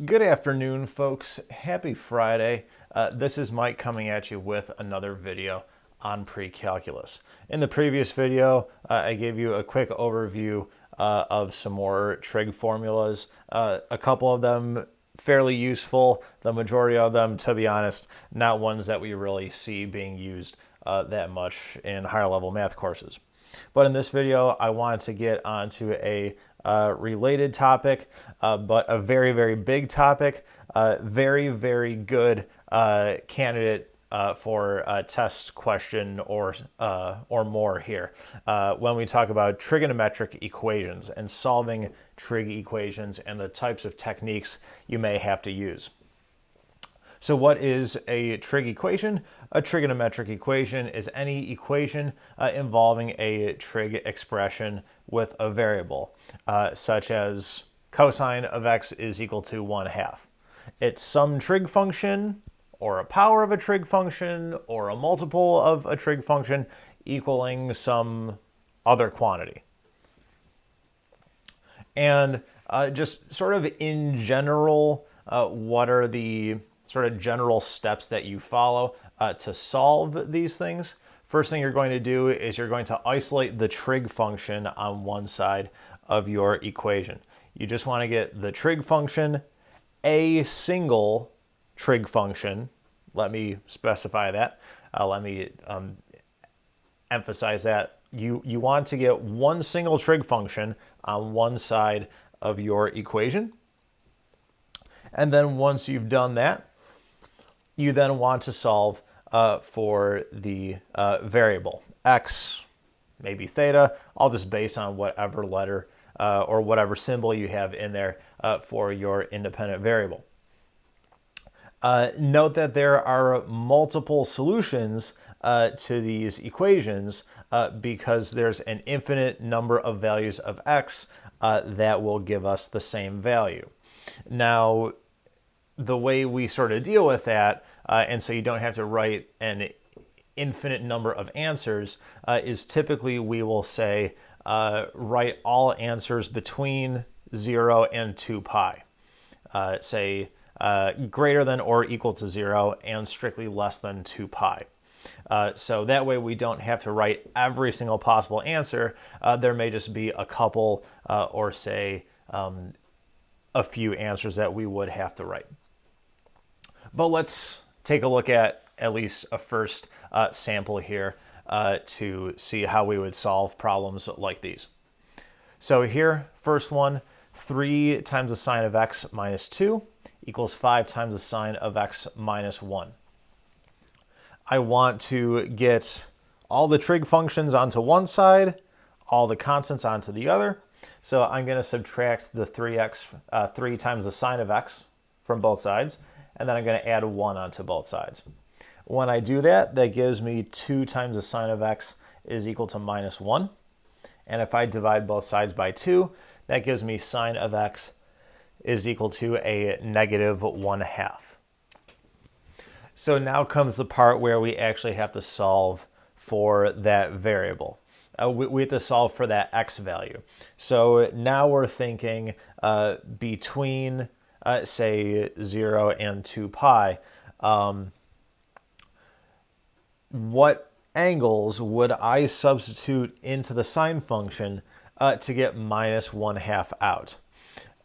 Good afternoon, folks. Happy Friday. This is Mike coming at you with another video on Precalculus. In the previous video, I gave you a quick overview of some more trig formulas. A couple of them fairly useful. The majority of them, to be honest, not ones that we really see being used that much in higher level math courses. But in this video, I wanted to get onto a related topic, but a very, very big topic, very, very good candidate for a test question or more here when we talk about trigonometric equations and solving trig equations and the types of techniques you may have to use. So what is a trig equation? A trigonometric equation is any equation involving a trig expression with a variable, such as cosine of x is equal to 1/2. It's some trig function, or a power of a trig function, or a multiple of a trig function equaling some other quantity. And just sort of in general, what are the sort of general steps that you follow to solve these things? First thing you're going to do is you're going to isolate the trig function on one side of your equation. You just want to get the trig function, a single trig function. Let me specify that. Let me emphasize that. You want to get one single trig function on one side of your equation. And then once you've done that, you then want to solve for the variable x, maybe theta, all just based on whatever letter or whatever symbol you have in there for your independent variable. Note that there are multiple solutions to these equations because there's an infinite number of values of x that will give us the same value. Now, the way we sort of deal with that, and so you don't have to write an infinite number of answers, is typically we will say write all answers between 0 and 2 pi. Say greater than or equal to 0 and strictly less than 2 pi. So that way we don't have to write every single possible answer. There may just be a couple or say a few answers that we would have to write. But let's take a look at least a first sample here to see how we would solve problems like these. So here, first one, 3 times the sine of x minus 2 equals 5 times the sine of x minus 1. I want to get all the trig functions onto one side, all the constants onto the other. So I'm going to subtract the 3 times the sine of x from both sides, and then I'm going to add 1 onto both sides. When I do that, that gives me 2 times the sine of x is equal to minus 1. And if I divide both sides by 2, that gives me sine of x is equal to a negative 1/2. So now comes the part where we actually have to solve for that variable. We have to solve for that x value. So now we're thinking between say 0 and 2 pi, what angles would I substitute into the sine function to get minus 1/2 out?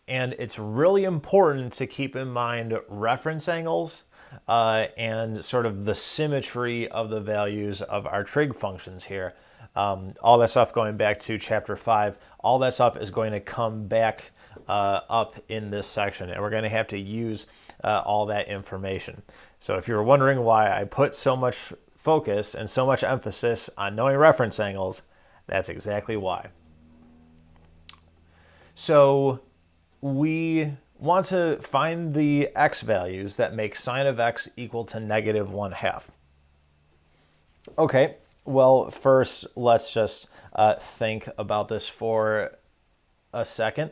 And it's really important to keep in mind reference angles and sort of the symmetry of the values of our trig functions here. All that stuff going back to chapter 5, all that stuff is going to come back up in this section, and we're going to have to use all that information. So if you're wondering why I put so much focus and so much emphasis on knowing reference angles, that's exactly why. So we want to find the x values that make sine of x equal to negative 1/2. Okay, well, first let's just think about this for a second.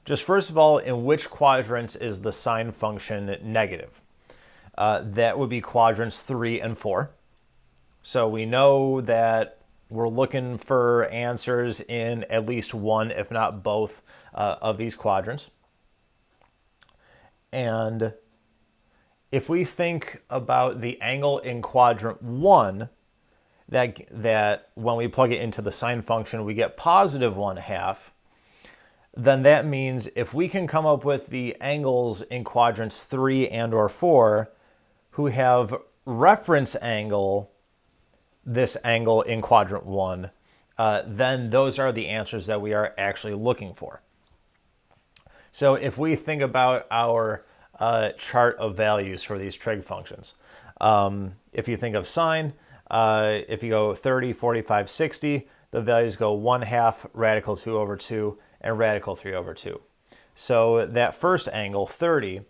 Just first of all, in which quadrants is the sine function negative? That would be quadrants 3 and 4. So we know that we're looking for answers in at least one, if not both, of these quadrants. And if we think about the angle in quadrant 1, that when we plug it into the sine function, we get positive 1/2, then that means if we can come up with the angles in quadrants 3 and or 4 who have reference angle, this angle in quadrant 1, then those are the answers that we are actually looking for. So if we think about our chart of values for these trig functions, if you think of sine, if you go 30, 45, 60, the values go 1/2, radical 2 over 2, and radical 3 over 2. So that first angle, 30,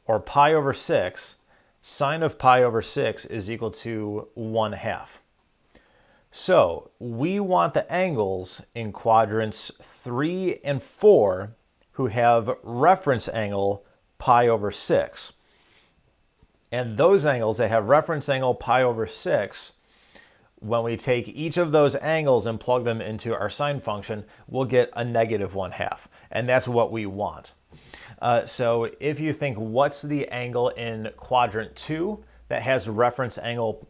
or pi over 6, sine of pi over 6 is equal to 1/2. So we want the angles in quadrants 3 and 4 who have reference angle pi over 6. And those angles that have reference angle pi over 6, when we take each of those angles and plug them into our sine function, we'll get a negative 1/2. And that's what we want. So if you think, what's the angle in quadrant 2 that has reference angle,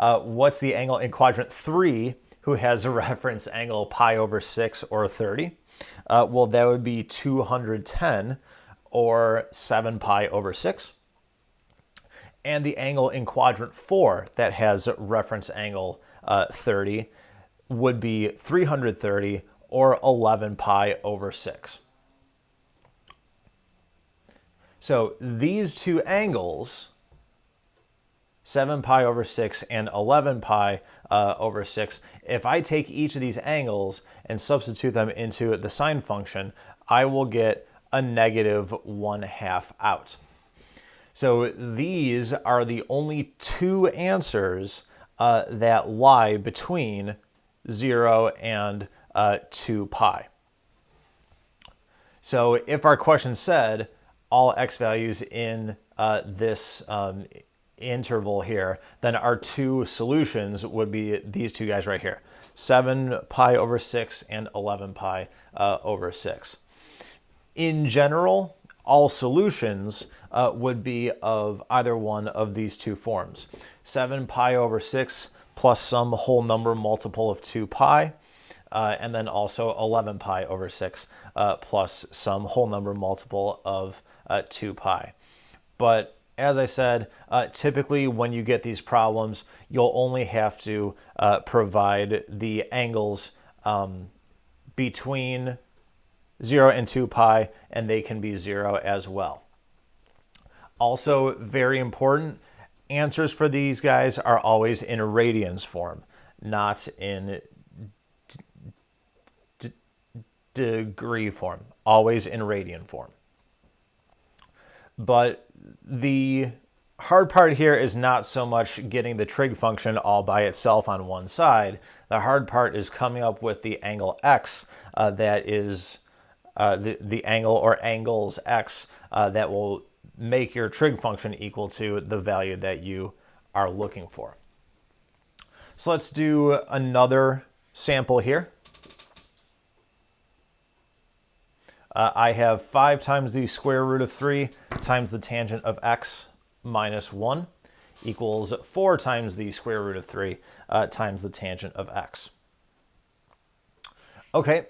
what's the angle in quadrant 3 who has a reference angle pi over 6 or 30? Well, that would be 210 or 7 pi over 6. And the angle in quadrant 4 that has reference angle 30 would be 330 or 11 pi over 6. So these two angles, 7 pi over 6 and 11 pi over 6, if I take each of these angles and substitute them into the sine function, I will get a negative 1/2 out. So these are the only two answers that lie between 0 and 2 pi. So if our question said all x values in this interval here, then our two solutions would be these two guys right here, 7 pi over 6 and 11 pi over 6. In general, all solutions would be of either one of these two forms. 7 pi over 6 plus some whole number multiple of 2 pi, and then also 11 pi over 6 plus some whole number multiple of 2 pi. But as I said, typically when you get these problems, you'll only have to provide the angles between 0 and 2 pi, and they can be 0 as well. Also, very important, answers for these guys are always in radians form, not in degree form, always in radian form. But the hard part here is not so much getting the trig function all by itself on one side. The hard part is coming up with the angle x that is the angle or angles x that will make your trig function equal to the value that you are looking for. So let's do another sample here. I have 5 times the square root of 3 times the tangent of x minus 1 equals 4 times the square root of 3 times the tangent of x. Okay,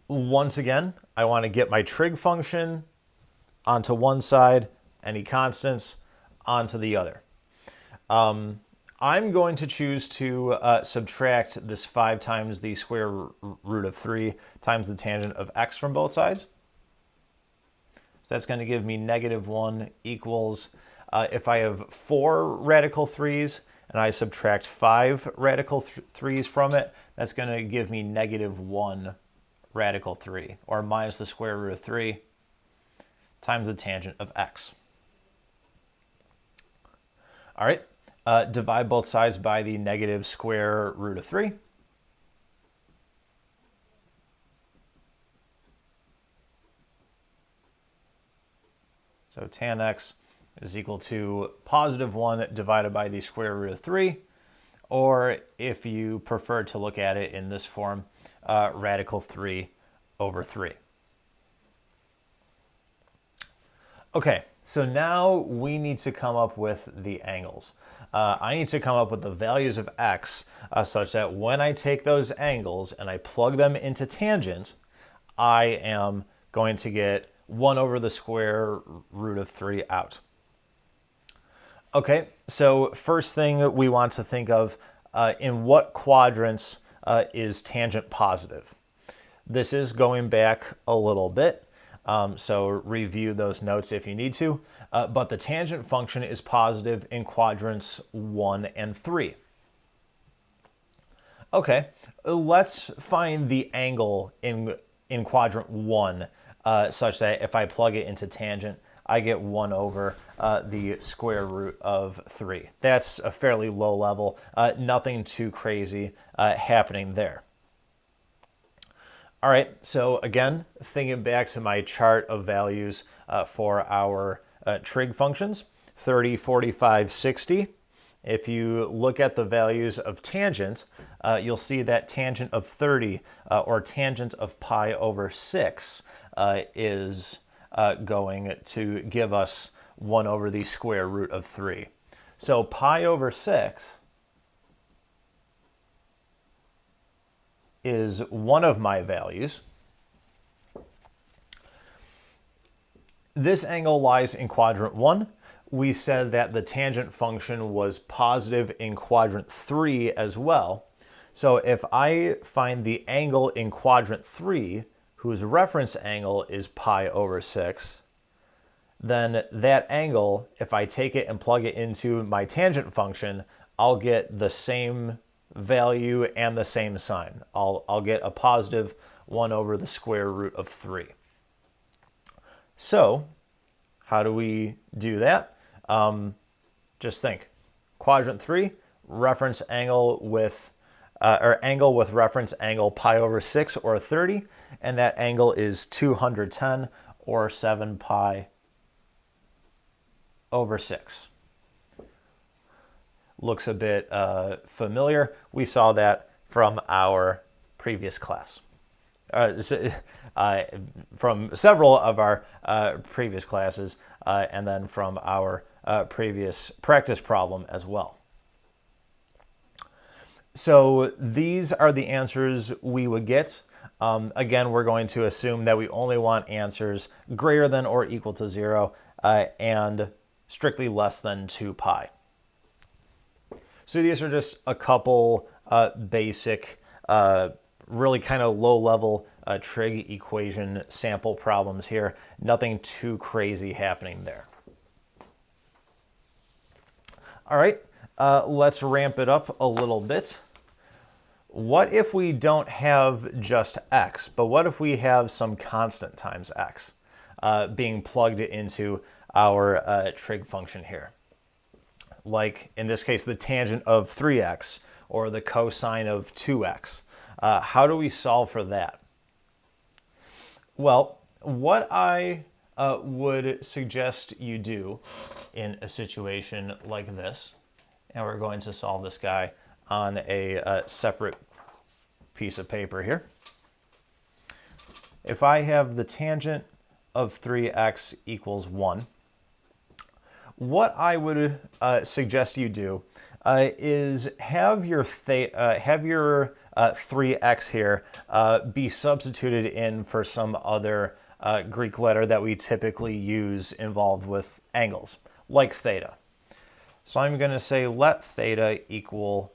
once again, I want to get my trig function onto one side, any constants onto the other. I'm going to choose to subtract this 5 times the square root of 3 times the tangent of x from both sides. So that's going to give me negative 1 equals, if I have 4 radical 3's and I subtract 5 radical 3's from it, that's going to give me negative 1 radical 3, or minus the square root of 3 times the tangent of x. All right, divide both sides by the negative square root of 3. So tan x is equal to positive 1 divided by the square root of 3, or if you prefer to look at it in this form, radical 3 over 3. Okay, so now we need to come up with the angles. I need to come up with the values of x such that when I take those angles and I plug them into tangent, I am going to get 1 over the square root of 3 out. Okay, so first thing we want to think of, in what quadrants is tangent positive? This is going back a little bit, so review those notes if you need to, but the tangent function is positive in quadrants 1 and 3. Okay, let's find the angle in quadrant 1 such that if I plug it into tangent, I get 1 over the square root of 3. That's a fairly low level, nothing too crazy happening there. All right, so again, thinking back to my chart of values for our trig functions, 30, 45, 60. If you look at the values of tangent, you'll see that tangent of 30 or tangent of pi over 6 is going to give us 1 over the square root of 3. So pi over 6 is one of my values. This angle lies in quadrant 1. We said that the tangent function was positive in quadrant 3 as well. So if I find the angle in quadrant 3, whose reference angle is pi over 6, then that angle, if I take it and plug it into my tangent function, I'll get the same value and the same sign. I'll get a positive 1 over the square root of 3. So how do we do that? Just think. Quadrant 3, reference angle with angle with reference angle pi over 6 or 30, and that angle is 210 or 7 pi over 6. Looks a bit familiar. We saw that from our previous class. From several of our previous classes, and then from our previous practice problem as well. So these are the answers we would get. Again, we're going to assume that we only want answers greater than or equal to 0 and strictly less than 2 pi. So these are just a couple basic, really kind of low-level trig equation sample problems here. Nothing too crazy happening there. All right, let's ramp it up a little bit. What if we don't have just x, but what if we have some constant times x being plugged into our trig function here? Like in this case, the tangent of 3x or the cosine of 2x. How do we solve for that? Well, what I would suggest you do in a situation like this, and we're going to solve this guy on a separate piece of paper here. If I have the tangent of 3x equals 1, what I would suggest you do is have your 3x here be substituted in for some other Greek letter that we typically use involved with angles, like theta. So I'm going to say let theta equal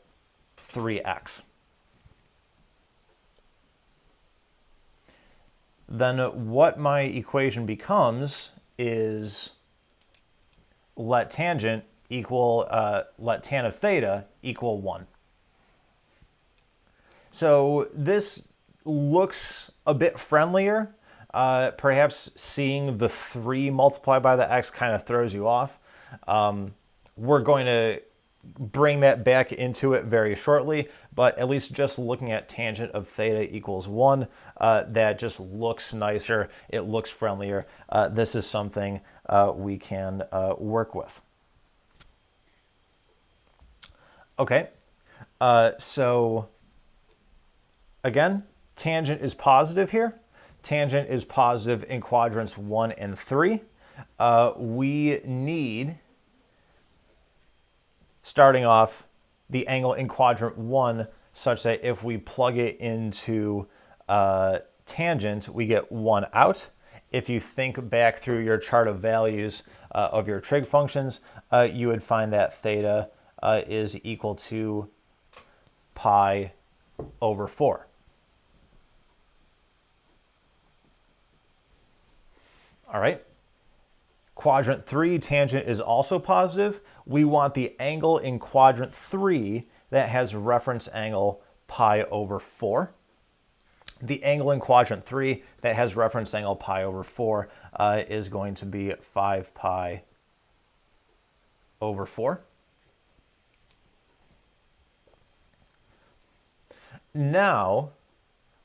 3x. Then what my equation becomes is let tangent equal, let tan of theta equal 1. So this looks a bit friendlier. Perhaps seeing the 3 multiplied by the x kind of throws you off. We're going to bring that back into it very shortly, but at least just looking at tangent of theta equals 1, that just looks nicer. It looks friendlier. This is something we can work with. Okay, so again, tangent is positive here. Tangent is positive in quadrants 1 and 3. we need, starting off, the angle in quadrant 1 such that if we plug it into tangent, we get 1 out. If you think back through your chart of values of your trig functions, you would find that theta is equal to pi over 4. All right. Quadrant 3, tangent is also positive. We want the angle in quadrant 3 that has reference angle pi over 4. The angle in quadrant 3 that has reference angle pi over 4 is going to be 5 pi over 4. Now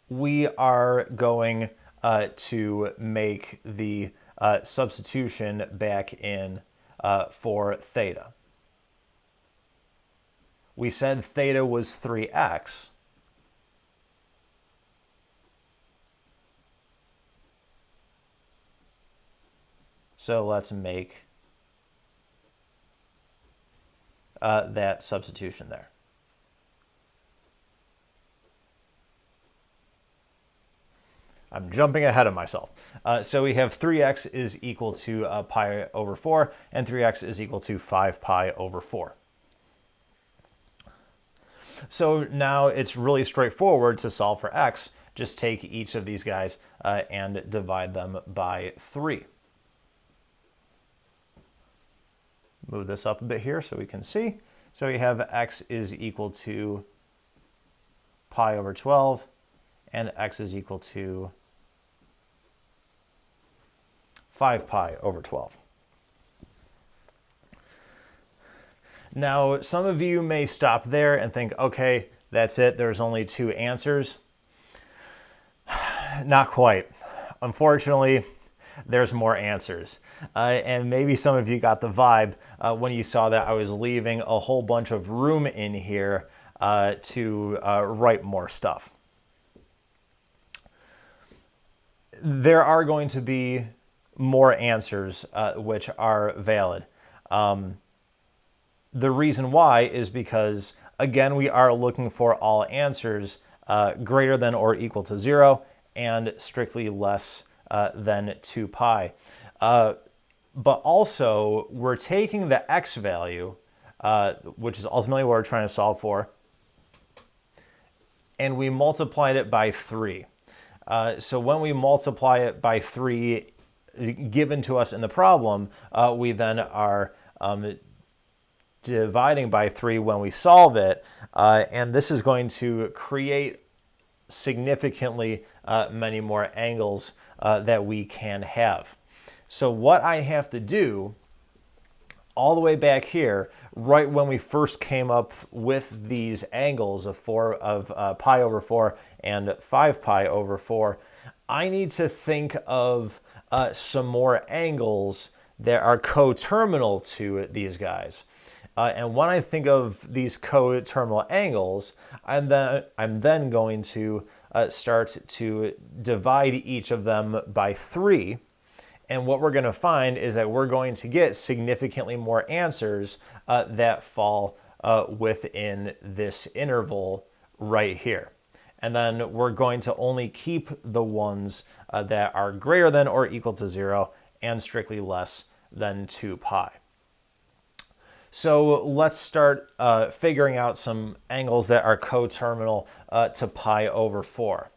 we are going to make the substitution back in for theta. We said theta was 3x. So let's make that substitution there. I'm jumping ahead of myself. So we have 3x is equal to pi over 4, and 3x is equal to 5 pi over 4. So now it's really straightforward to solve for x. Just take each of these guys and divide them by 3. Move this up a bit here so we can see. So we have x is equal to pi over 12, and x is equal to 5 pi over 12. Now, some of you may stop there and think, okay, that's it, there's only 2 answers. Not quite. Unfortunately, there's more answers. And maybe some of you got the vibe when you saw that I was leaving a whole bunch of room in here to write more stuff. There are going to be more answers which are valid. The reason why is because, again, we are looking for all answers greater than or equal to 0 and strictly less than 2 pi. But also, we're taking the x value, which is ultimately what we're trying to solve for, and we multiplied it by 3. So when we multiply it by 3 given to us in the problem, we then are dividing by 3 when we solve it, and this is going to create significantly many more angles that we can have. So what I have to do all the way back here, right when we first came up with these angles of pi over 4 and 5 pi over 4, I need to think of some more angles that are coterminal to these guys. And when I think of these coterminal angles, I'm then going to start to divide each of them by 3. And what we're going to find is that we're going to get significantly more answers that fall within this interval right here. And then we're going to only keep the ones that are greater than or equal to 0 and strictly less than 2 pi. So let's start figuring out some angles that are coterminal to pi over 4.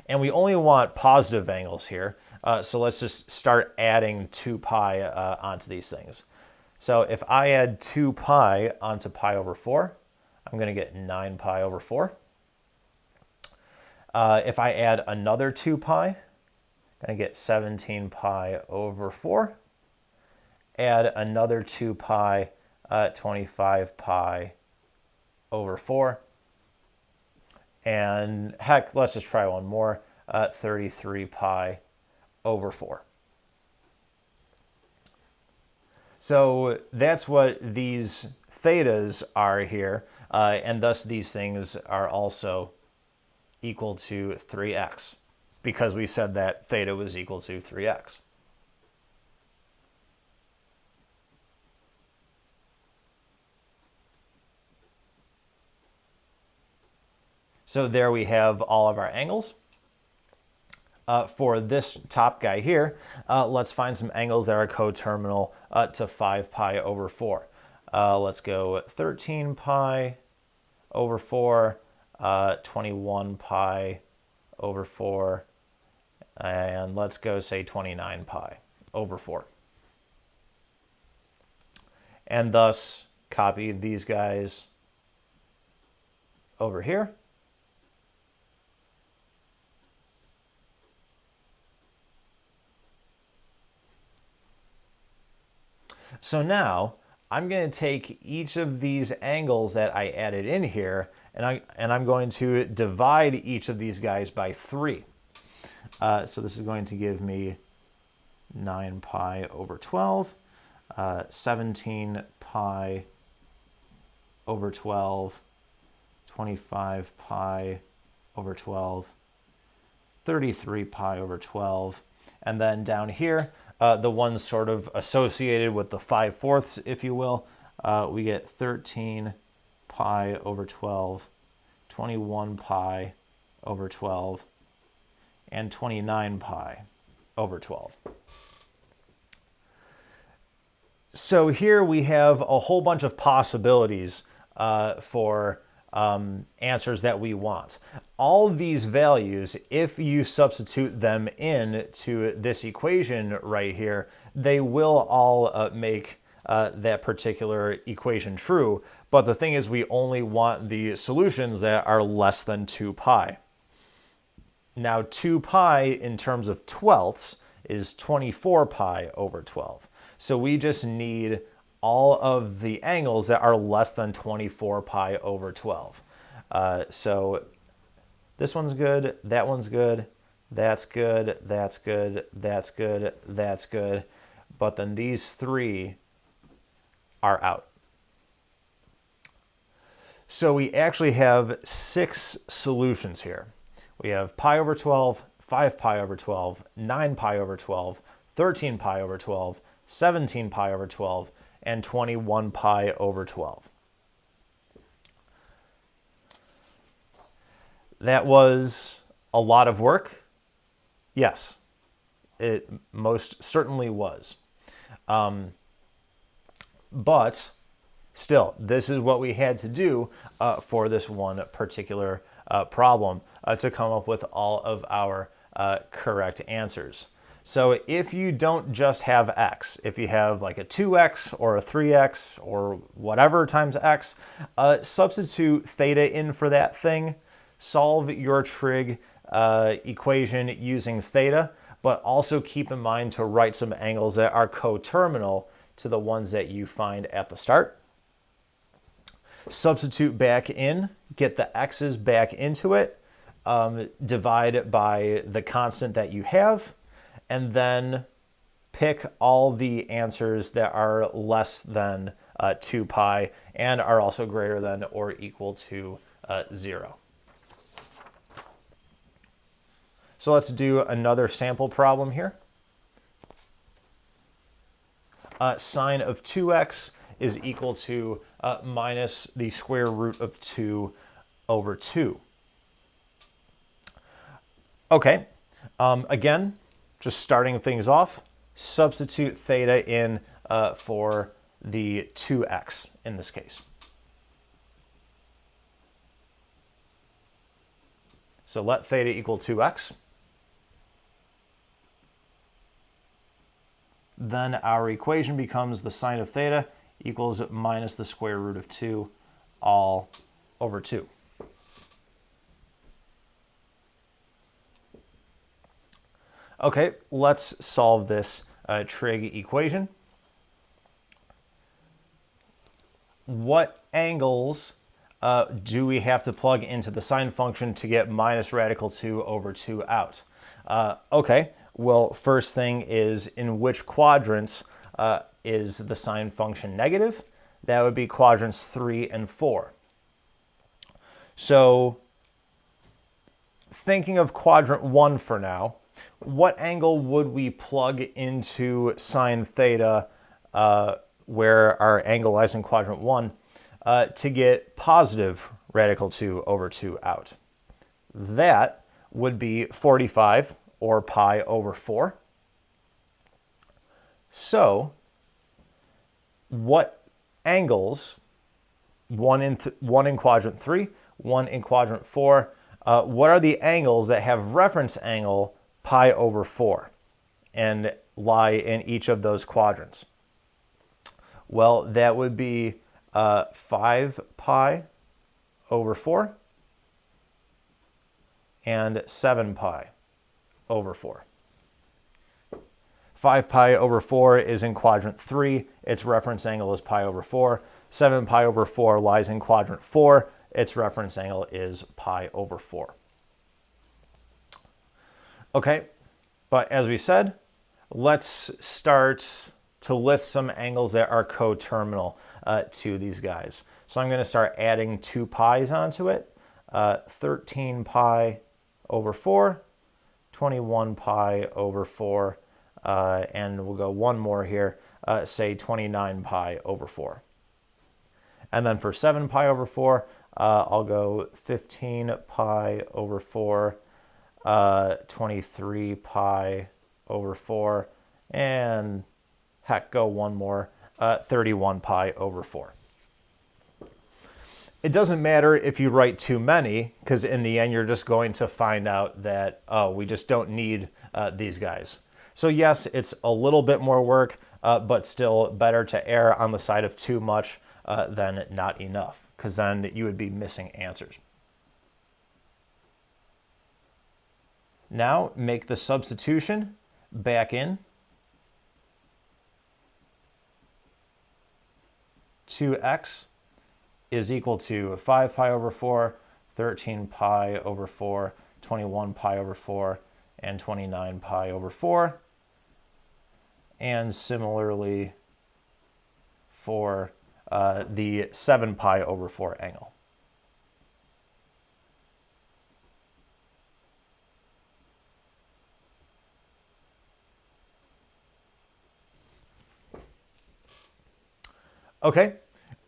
And we only want positive angles here. So let's just start adding 2 pi onto these things. So if I add 2 pi onto pi over 4, I'm going to get 9 pi over 4. If I add another 2 pi, I'm going to get 17 pi over 4. Add another 2 pi, 25 pi over 4. And heck, let's just try one more, 33 pi over 4. So that's what these thetas are here, and thus these things are also equal to 3x, because we said that theta was equal to 3x. So there we have all of our angles. For this top guy here, let's find some angles that are coterminal to 5 pi over 4. Let's go 13 pi over 4, 21 pi over 4, and let's go say 29 pi over 4. And thus copy these guys over here. So now I'm going to take each of these angles that I added in here, and I'm going to divide each of these guys by 3. So this is going to give me 9 pi over 12, 17 pi over 12, 25 pi over 12, 33 pi over 12, and then down here, the ones sort of associated with the 5/4, if you will, we get 13 pi over 12, 21 pi over 12, and 29 pi over 12. So here we have a whole bunch of possibilities for answers that we want. All these values, if you substitute them in to this equation right here, they will all make that particular equation true. But the thing is, we only want the solutions that are less than 2 pi. Now 2 pi in terms of twelfths is 24 pi over 12. So we just need all of the angles that are less than 24 pi over 12. So this one's good, that one's good, that's good, that's good, that's good, that's good, but then these 3 are out. So we actually have 6 solutions here. We have pi over 12, 5 pi over 12, 9 pi over 12, 13 pi over 12, 17 pi over 12, and 21 pi over 12. That was a lot of work. Yes, it most certainly was. But still, this is what we had to do for this one particular problem to come up with all of our correct answers. So if you don't just have x, if you have like a 2x or a 3x or whatever times x, substitute theta in for that thing, solve your trig equation using theta, but also keep in mind to write some angles that are coterminal to the ones that you find at the start. Substitute back in, get the x's back into it, divide by the constant that you have, and then pick all the answers that are less than 2 pi and are also greater than or equal to 0. So let's do another sample problem here. Sine of 2x is equal to minus the square root of 2 over 2. Okay, again, just starting things off, substitute theta in for the 2x in this case. So let theta equal 2x. Then our equation becomes the sine of theta equals minus the square root of 2 all over 2. Okay, let's solve this trig equation. What angles do we have to plug into the sine function to get minus radical 2 over 2 out? Okay, well, first thing is, in which quadrants is the sine function negative? That would be quadrants 3 and 4. So thinking of quadrant 1 for now, what angle would we plug into sine theta where our angle lies in quadrant 1 to get positive radical 2 over 2 out? that would be 45, or pi over 4. So what angles, one in quadrant 3, one in quadrant 4, what are the angles that have reference angle pi over 4 and lie in each of those quadrants? Well, that would be 5 pi over 4 and 7 pi over 4. 5 pi over 4 is in quadrant 3. Its reference angle is pi over 4. 7 pi over 4 lies in quadrant 4. Its reference angle is pi over 4. Okay, but as we said, let's start to list some angles that are coterminal to these guys. So I'm going to start adding 2 pi's onto it. 13 pi over 4, 21 pi over 4, and we'll go one more here, say 29 pi over 4. And then for 7 pi over 4, I'll go 15 pi over 4, 23 pi over 4, and heck, go one more, 31 pi over 4. It doesn't matter if you write too many, because in the end you're just going to find out that, oh, we just don't need these guys. So yes, it's a little bit more work, but still better to err on the side of too much than not enough, because then you would be missing answers. Now make the substitution back in. 2x is equal to 5 pi over 4, 13 pi over 4, 21 pi over 4, and 29 pi over 4. And similarly for the 7 pi over 4 angle. Okay,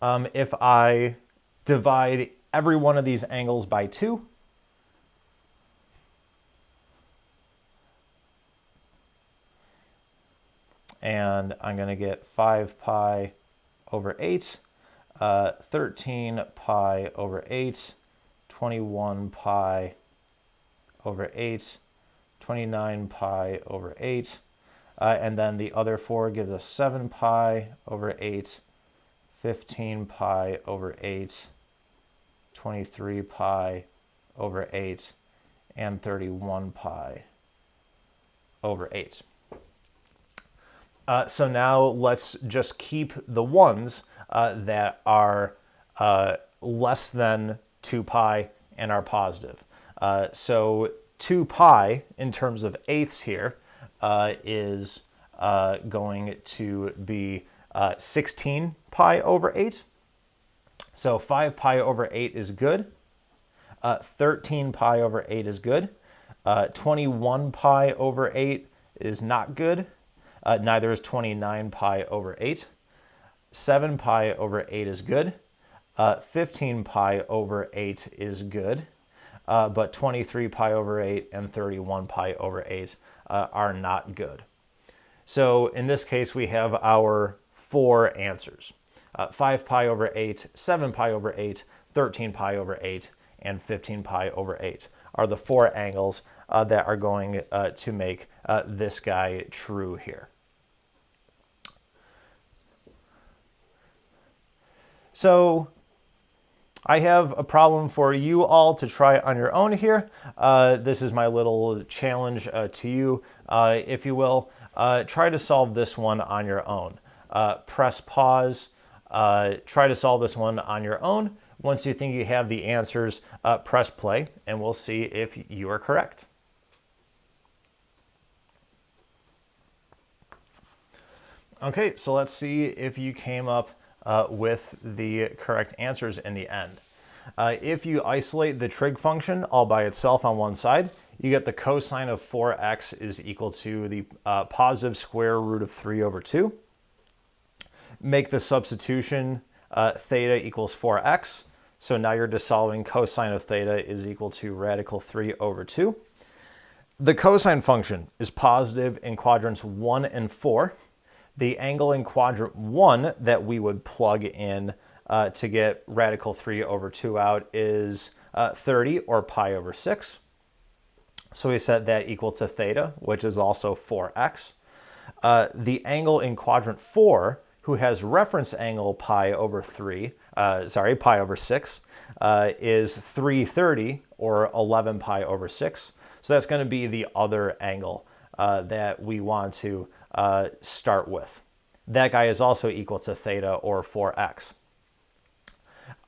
if I divide every one of these angles by 2, and I'm going to get 5 pi over 8, 13 pi over 8, 21 pi over 8, 29 pi over 8, and then the other 4 gives us 7 pi over 8, 15 pi over 8, 23 pi over 8, and 31 pi over 8. So now let's just keep the ones that are less than 2 pi and are positive. So 2 pi in terms of eighths here is going to be 16 pi over 8. So 5 pi over 8 is good. 13 pi over 8 is good. 21 pi over 8 is not good. Neither is 29 pi over 8. 7 pi over 8 is good. 15 pi over 8 is good. But 23 pi over 8 and 31 pi over 8 are not good. So in this case, we have our 4 answers. 5 pi over 8, 7 pi over 8, 13 pi over 8, and 15 pi over 8 are the 4 angles that are going to make this guy true here. So I have a problem for you all to try on your own here. This is my little challenge to you, if you will. Try to solve this one on your own. Press pause. Try to solve this one on your own. Once you think you have the answers, press play, and we'll see if you are correct. Okay, so let's see if you came up with the correct answers in the end. If you isolate the trig function all by itself on one side, you get the cosine of 4x is equal to the positive square root of 3 over 2. Make the substitution theta equals 4x. So now you're just solving cosine of theta is equal to radical 3 over 2. The cosine function is positive in quadrants 1 and 4. The angle in quadrant 1 that we would plug in to get radical 3 over 2 out is 30, or pi over 6. So we set that equal to theta, which is also 4x. The angle in quadrant 4, who has reference angle pi over 6, is 330, or 11 pi over 6. So that's going to be the other angle that we want to start with. That guy is also equal to theta, or 4x.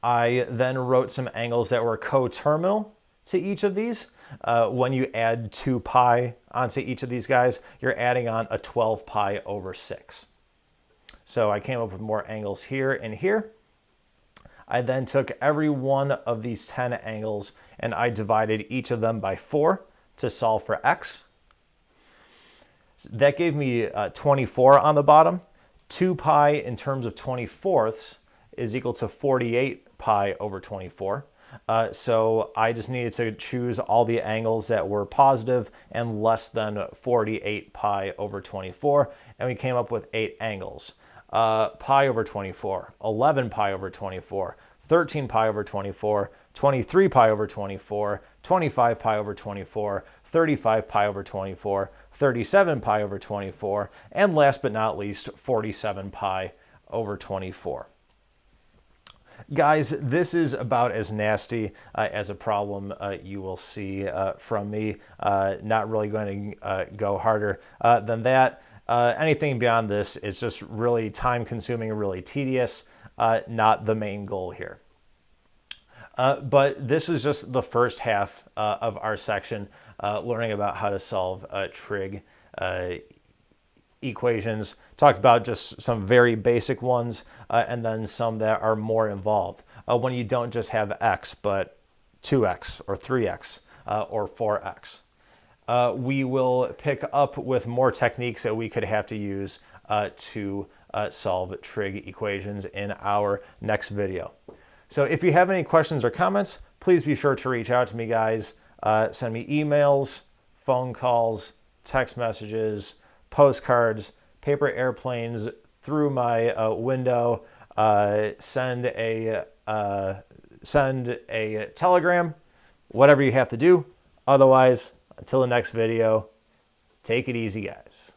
I then wrote some angles that were coterminal to each of these. When you add 2 pi onto each of these guys, you're adding on a 12 pi over 6. So I came up with more angles here and here. I then took every one of these 10 angles and I divided each of them by 4 to solve for x. That gave me 24 on the bottom. 2 pi in terms of 24ths is equal to 48 pi over 24. So I just needed to choose all the angles that were positive and less than 48 pi over 24, and we came up with 8 angles. Pi over 24, 11 pi over 24, 13 pi over 24, 23 pi over 24, 25 pi over 24, 35 pi over 24, 37 pi over 24, and last but not least, 47 pi over 24. Guys, this is about as nasty as a problem you will see from me. Not really going to go harder than that. Anything beyond this is just really time-consuming, really tedious, not the main goal here. But this is just the first half of our section, learning about how to solve trig equations. Talked about just some very basic ones and then some that are more involved. When you don't just have x, but 2x or 3x or 4x. We will pick up with more techniques that we could have to use to solve trig equations in our next video. So if you have any questions or comments, please be sure to reach out to me, guys. Send me emails, phone calls, text messages, postcards, paper airplanes through my window, send a telegram, whatever you have to do. Otherwise, until the next video, take it easy, guys.